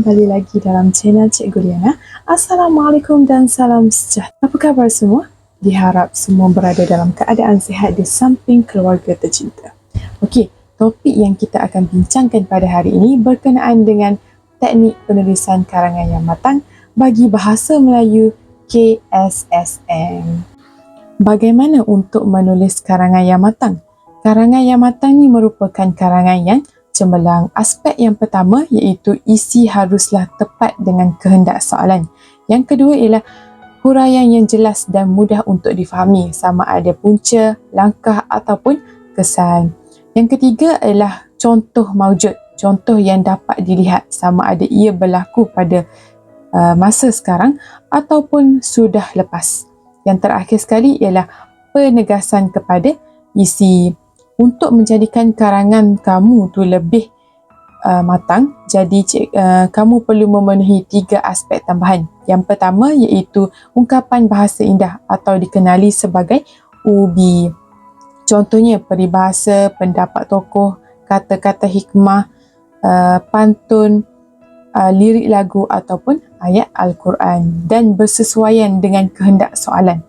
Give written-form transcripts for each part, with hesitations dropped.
kembali lagi dalam channel Cikgu Liana. Assalamualaikum dan salam sejahtera. Apa khabar semua? Diharap semua berada dalam keadaan sihat di samping keluarga tercinta. Okey, topik yang kita akan bincangkan pada hari ini berkenaan dengan teknik penulisan karangan yang matang bagi bahasa Melayu KSSM. Bagaimana untuk menulis karangan yang matang? Karangan yang matang ni merupakan karangan yang cemerlang. Aspek yang pertama iaitu isi haruslah tepat dengan kehendak soalan. Yang kedua ialah huraian yang jelas dan mudah untuk difahami, sama ada punca, langkah ataupun kesan. Yang ketiga ialah contoh maujud, contoh yang dapat dilihat, sama ada ia berlaku pada masa sekarang ataupun sudah lepas. Yang terakhir sekali ialah penegasan kepada isi. Untuk menjadikan karangan kamu tu lebih matang, jadi kamu perlu memenuhi 3 aspek tambahan. Yang pertama iaitu ungkapan bahasa indah atau dikenali sebagai UB. Contohnya peribahasa, pendapat tokoh, kata-kata hikmah, pantun, lirik lagu ataupun ayat Al-Quran dan bersesuaian dengan kehendak soalan.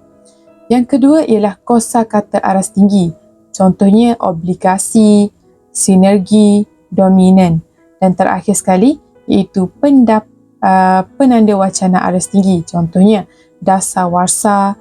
Yang kedua ialah kosakata aras tinggi. Contohnya obligasi, sinergi, dominan. Dan terakhir sekali iaitu penanda wacana aras tinggi. Contohnya dasar warsa,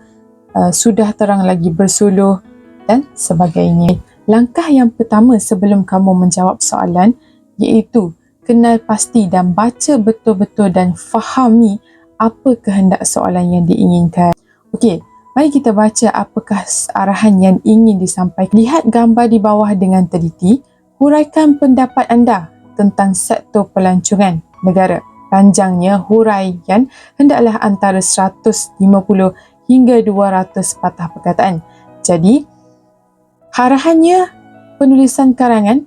sudah terang lagi bersuluh dan sebagainya. Langkah yang pertama sebelum kamu menjawab soalan iaitu kenal pasti dan baca betul-betul dan fahami apa kehendak soalan yang diinginkan. Okey. Mari kita baca apakah arahan yang ingin disampaikan. Lihat gambar di bawah dengan teliti. Huraikan pendapat anda tentang sektor pelancongan negara. Panjangnya huraian hendaklah antara 150 hingga 200 patah perkataan. Jadi, arahannya penulisan karangan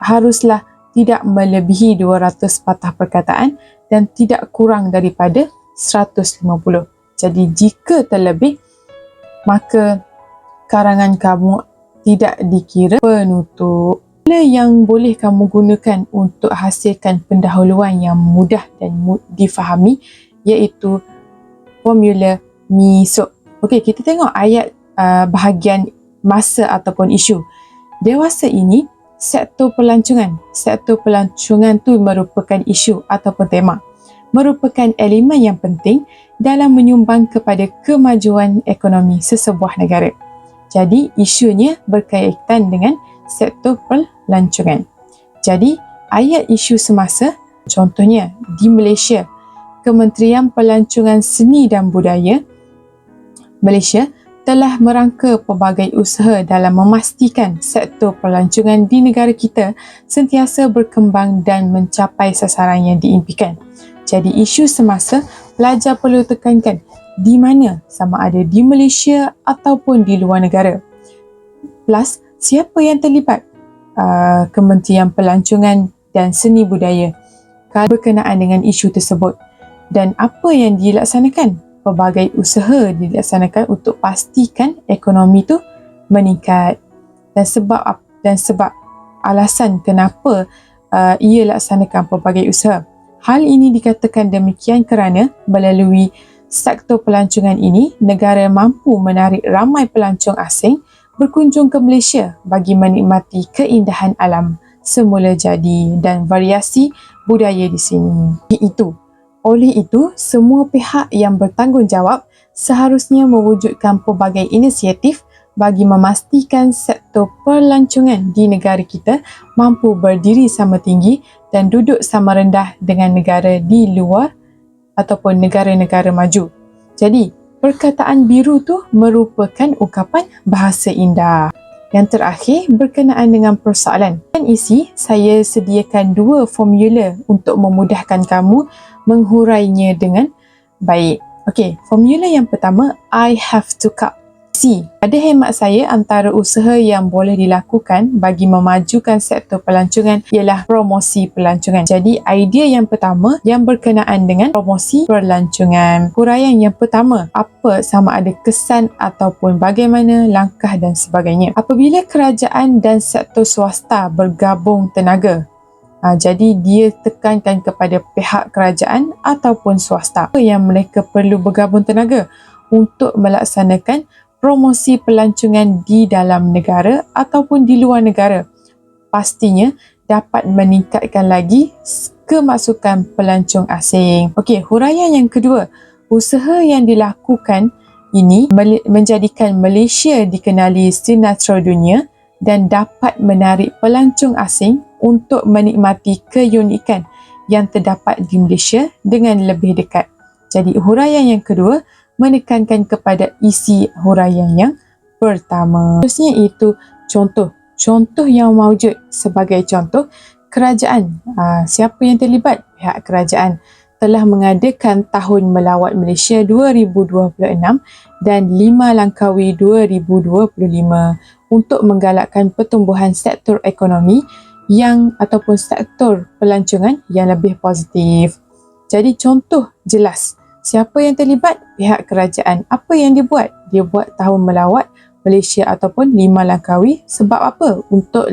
haruslah tidak melebihi 200 patah perkataan dan tidak kurang daripada 150. Jadi, jika terlebih, maka karangan kamu tidak dikira penutup. Formula yang boleh kamu gunakan untuk hasilkan pendahuluan yang mudah dan difahami iaitu formula MISOP. Okey, kita tengok ayat bahagian masa ataupun isu. Dewasa ini sektor pelancongan. Sektor pelancongan tu merupakan isu ataupun tema. Merupakan elemen yang penting dalam menyumbang kepada kemajuan ekonomi sesebuah negara. Jadi, isunya berkaitan dengan sektor pelancongan. Jadi, ayat isu semasa, contohnya di Malaysia, Kementerian Pelancongan Seni dan Budaya Malaysia telah merangka pelbagai usaha dalam memastikan sektor pelancongan di negara kita sentiasa berkembang dan mencapai sasaran yang diimpikan. Jadi isu semasa pelajar perlu tekankan di mana, sama ada di Malaysia ataupun di luar negara. Plus, siapa yang terlibat? Kementerian Pelancongan dan Seni Budaya berkenaan dengan isu tersebut. Dan apa yang dilaksanakan? Pelbagai usaha dilaksanakan untuk pastikan ekonomi tu meningkat. Dan sebab alasan kenapa ia laksanakan pelbagai usaha. Hal ini dikatakan demikian kerana melalui sektor pelancongan ini, negara mampu menarik ramai pelancong asing berkunjung ke Malaysia bagi menikmati keindahan alam semula jadi dan variasi budaya di sini. Oleh itu, semua pihak yang bertanggungjawab seharusnya mewujudkan pelbagai inisiatif bagi memastikan sektor pelancongan di negara kita mampu berdiri sama tinggi dan duduk sama rendah dengan negara di luar ataupun negara-negara maju. Jadi, perkataan biru tu merupakan ungkapan bahasa indah. Yang terakhir berkenaan dengan persoalan dan isi, saya sediakan 2 formula untuk memudahkan kamu menghurainya dengan baik. Okey, formula yang pertama, I have to cut. Pada hemat saya, antara usaha yang boleh dilakukan bagi memajukan sektor pelancongan ialah promosi pelancongan. Jadi, idea yang pertama yang berkenaan dengan promosi pelancongan. Huraian yang pertama, apa sama ada kesan ataupun bagaimana langkah dan sebagainya. Apabila kerajaan dan sektor swasta bergabung tenaga Jadi dia tekankan kepada pihak kerajaan ataupun swasta yang mereka perlu bergabung tenaga untuk melaksanakan promosi pelancongan di dalam negara ataupun di luar negara. Pastinya dapat meningkatkan lagi kemasukan pelancong asing. Okey, huraian yang kedua, usaha yang dilakukan ini menjadikan Malaysia dikenali sinetron dunia dan dapat menarik pelancong asing untuk menikmati keunikan yang terdapat di Malaysia dengan lebih dekat. Jadi huraian yang kedua menekankan kepada isi huraian yang pertama. Terusnya itu contoh yang mawujud. Sebagai contoh, kerajaan. Siapa yang terlibat? Pihak kerajaan telah mengadakan Tahun Melawat Malaysia 2026 dan 5 Langkawi 2025 untuk menggalakkan pertumbuhan sektor ekonomi ataupun sektor pelancongan yang lebih positif. Jadi contoh jelas. Siapa yang terlibat? Pihak kerajaan. Apa yang dia buat? Dia buat Tahun Melawat Malaysia ataupun 5 Langkawi. Sebab apa? Untuk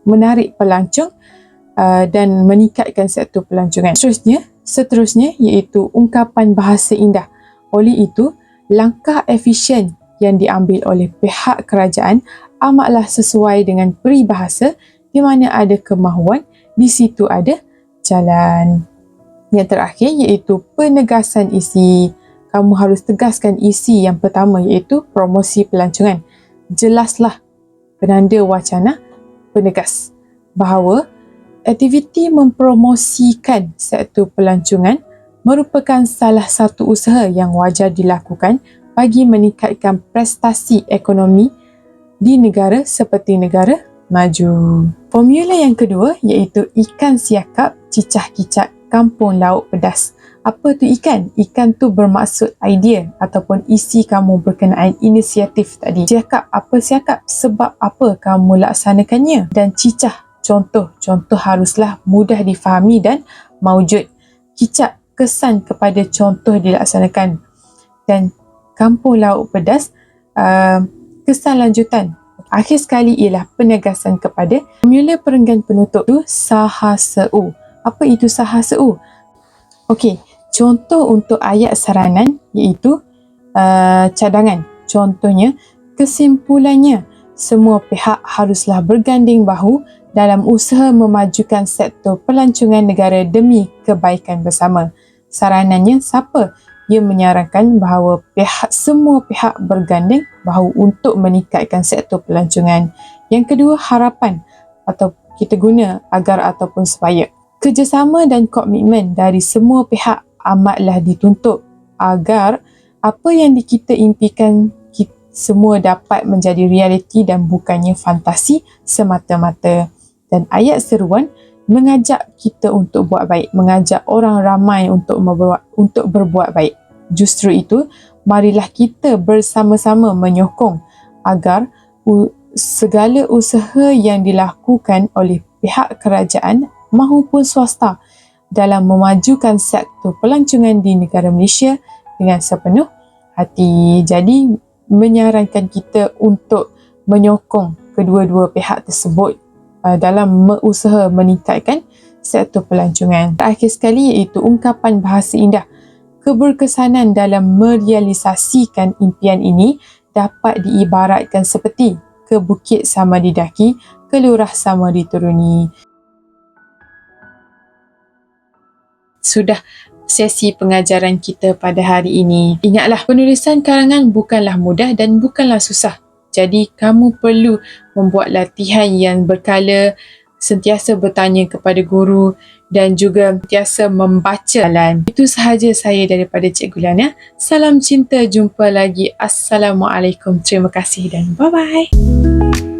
menarik pelancong dan meningkatkan sektor pelancongan. Seterusnya iaitu ungkapan bahasa indah. Oleh itu, langkah efisien yang diambil oleh pihak kerajaan amatlah sesuai dengan peribahasa, di mana ada kemahuan, di situ ada jalan. Yang terakhir iaitu penegasan isi. Kamu harus tegaskan isi yang pertama iaitu promosi pelancongan. Jelaslah penanda wacana penegas bahawa aktiviti mempromosikan sektor pelancongan merupakan salah satu usaha yang wajar dilakukan bagi meningkatkan prestasi ekonomi di negara seperti negara maju. Formula yang kedua iaitu ikan siakap cicah kicap kampung laut pedas. Apa tu ikan? Ikan tu bermaksud idea ataupun isi kamu berkenaan inisiatif tadi. Siakap, apa siakap? Sebab apa kamu laksanakannya? Dan cicah, contoh haruslah mudah difahami dan mawujud. Kicap, kesan kepada contoh dilaksanakan. Dan kampung laut pedas, kesan lanjutan. Akhir sekali ialah penegasan kepada formula perenggan penutup itu sahaseu. Apa itu sahaseu? Okey, contoh untuk ayat saranan iaitu cadangan. Contohnya, kesimpulannya, semua pihak haruslah berganding bahu dalam usaha memajukan sektor pelancongan negara demi kebaikan bersama. Saranannya siapa? Ia menyarankan bahawa semua pihak berganding bahu untuk meningkatkan sektor pelancongan. Yang kedua, harapan atau kita guna agar ataupun supaya. Kerjasama dan komitmen dari semua pihak amatlah dituntut agar apa yang kita impikan semua dapat menjadi realiti dan bukannya fantasi semata-mata. Dan ayat seruan mengajak kita untuk buat baik, mengajak orang ramai untuk berbuat baik. Justru itu, marilah kita bersama-sama menyokong agar segala usaha yang dilakukan oleh pihak kerajaan maupun swasta dalam memajukan sektor pelancongan di negara Malaysia dengan sepenuh hati. Jadi, menyarankan kita untuk menyokong kedua-dua pihak tersebut dalam usaha meningkatkan sektor pelancongan. Terakhir sekali iaitu ungkapan bahasa indah. Keberkesanan dalam merealisasikan impian ini dapat diibaratkan seperti ke bukit sama didaki, ke lurah sama dituruni. Sudah sesi pengajaran kita pada hari ini. Ingatlah, penulisan karangan bukanlah mudah dan bukanlah susah. Jadi, kamu perlu membuat latihan yang berkala, sentiasa bertanya kepada guru dan juga sentiasa membaca jalan. Itu sahaja saya daripada Cikgu Liana. Salam cinta, jumpa lagi. Assalamualaikum. Terima kasih dan bye-bye.